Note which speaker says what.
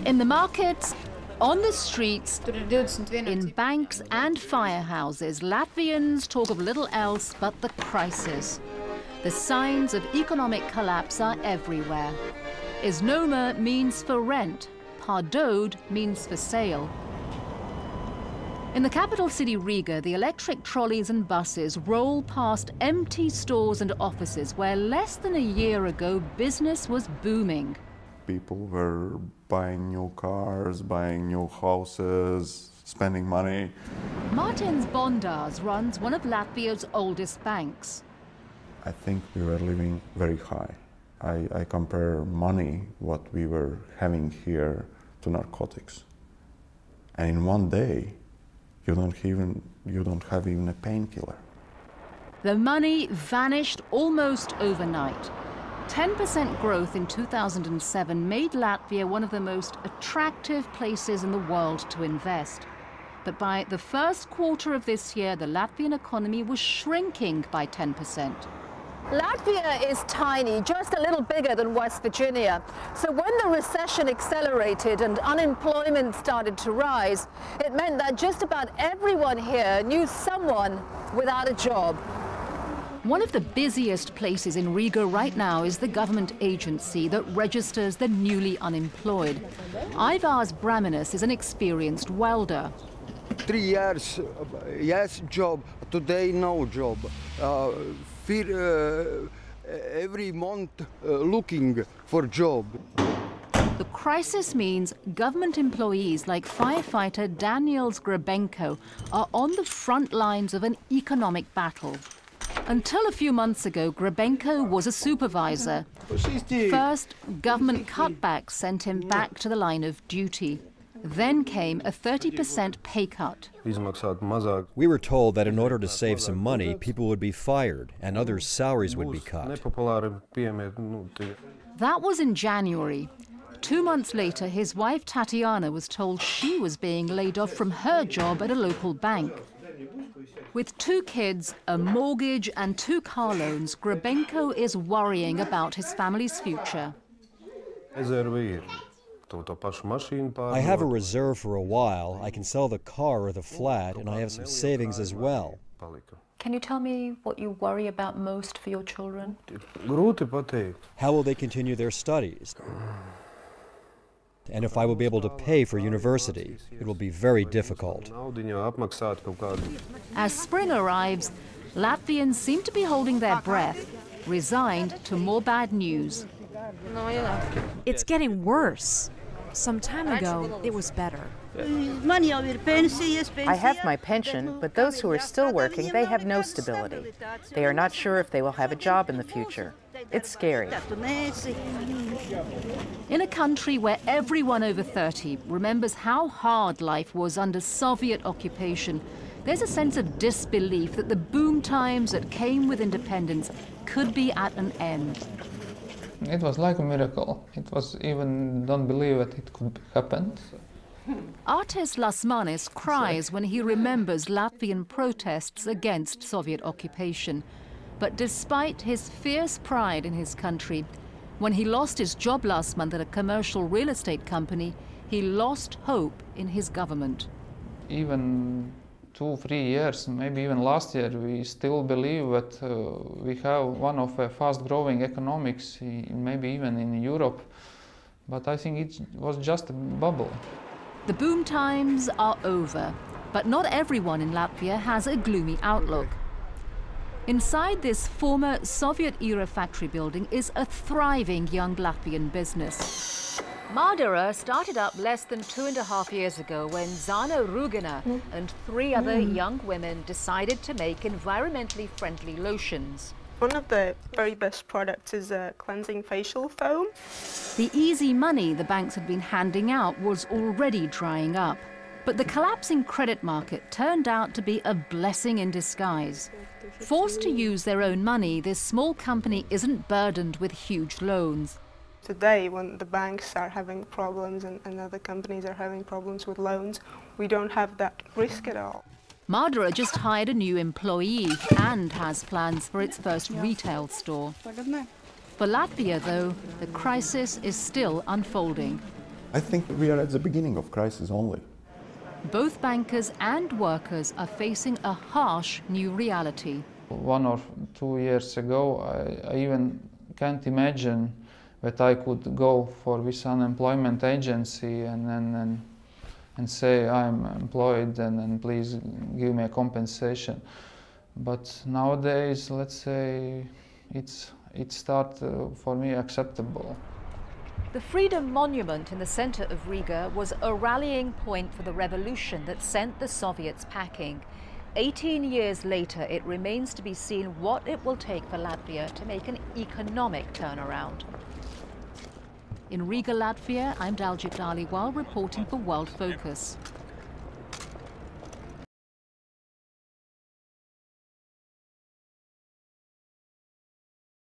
Speaker 1: In the markets, on the streets, in banks and firehouses, Latvians talk of little else but the crisis. The signs of economic collapse are everywhere. Iznoma means for rent, pārdod means for sale. In the capital city Riga, the electric trolleys and buses roll past empty stores and offices where less than a year ago business was booming.
Speaker 2: People were buying new cars, buying new houses, spending money.
Speaker 1: Martins Bondars runs one of Latvia's oldest banks.
Speaker 2: I think we were living very high. I compare money, what we were having here, to narcotics. And in one day, you don't have even a painkiller.
Speaker 1: The money vanished almost overnight. 10% growth in 2007 made Latvia one of the most attractive places in the world to invest. But by the first quarter of this year, the Latvian economy was shrinking by 10%.
Speaker 3: Latvia is tiny, just a little bigger than West Virginia. So when the recession accelerated and unemployment started to rise, it meant that just about everyone here knew someone without a job.
Speaker 1: One of the busiest places in Riga right now is the government agency that registers the newly unemployed. Ivars Braminis is an experienced welder.
Speaker 4: 3 years, yes, job. Today, no job. Every month looking for job.
Speaker 1: The crisis means government employees like firefighter Daniels Grabenko are on the front lines of an economic battle. Until a few months ago, Grabenko was a supervisor. First, government cutbacks sent him back to the line of duty. Then came a 30% pay cut.
Speaker 5: We were told that in order to save some money, people would be fired and others' salaries would be cut.
Speaker 1: That was in January. 2 months later, his wife Tatiana was told she was being laid off from her job at a local bank. With 2 kids, a mortgage and 2 car loans, Grabenko is worrying about his family's future.
Speaker 5: I have a reserve for a while. I can sell the car or the flat, and I have some savings as well.
Speaker 3: Can you tell me what you worry about most for your children?
Speaker 5: How will they continue their studies? And if I will be able to pay for university, it will be very difficult.
Speaker 1: As spring arrives, Latvians seem to be holding their breath, resigned to more bad news.
Speaker 6: It's getting worse. Some time ago, it was better.
Speaker 7: I have my pension, but those who are still working, they have no stability. They are not sure if they will have a job in the future. It's scary.
Speaker 1: In a country where everyone over 30 remembers how hard life was under Soviet occupation, there's a sense of disbelief that the boom times that came with independence could be at an end.
Speaker 8: It was like a miracle. It was even, don't believe that it could happen.
Speaker 1: Artis Lasmanis cries when he remembers Latvian protests against Soviet occupation. But despite his fierce pride in his country, when he lost his job last month at a commercial real estate company, he lost hope in his government.
Speaker 8: Even 2-3 years, maybe even last year, we still believe that we have one of the fast-growing economics, maybe even in Europe. But I think it was just a bubble.
Speaker 1: The boom times are over, but not everyone in Latvia has a gloomy outlook. Inside this former Soviet-era factory building is a thriving young Latvian business. Madara started up less than 2.5 years ago when Zana Rugina and 3 other young women decided to make environmentally friendly lotions.
Speaker 9: One of the very best products is a cleansing facial foam.
Speaker 1: The easy money the banks had been handing out was already drying up. But the collapsing credit market turned out to be a blessing in disguise. Forced to use their own money, this small company isn't burdened with huge loans.
Speaker 9: Today, when the banks are having problems and other companies are having problems with loans, we don't have that risk at all.
Speaker 1: Madara just hired a new employee and has plans for its first retail store. For Latvia, though, the crisis is still unfolding.
Speaker 2: I think we are at the beginning of crisis only.
Speaker 1: Both bankers and workers are facing a harsh new reality.
Speaker 8: 1 or 2 years ago, I even can't imagine that I could go for this unemployment agency and say I'm employed and please give me a compensation. But nowadays, let's say, it starts for me acceptable.
Speaker 1: The Freedom Monument in the center of Riga was a rallying point for the revolution that sent the Soviets packing. 18 years later, it remains to be seen what it will take for Latvia to make an economic turnaround. In Riga, Latvia, I'm Daljit Dhaliwal reporting for Worldfocus.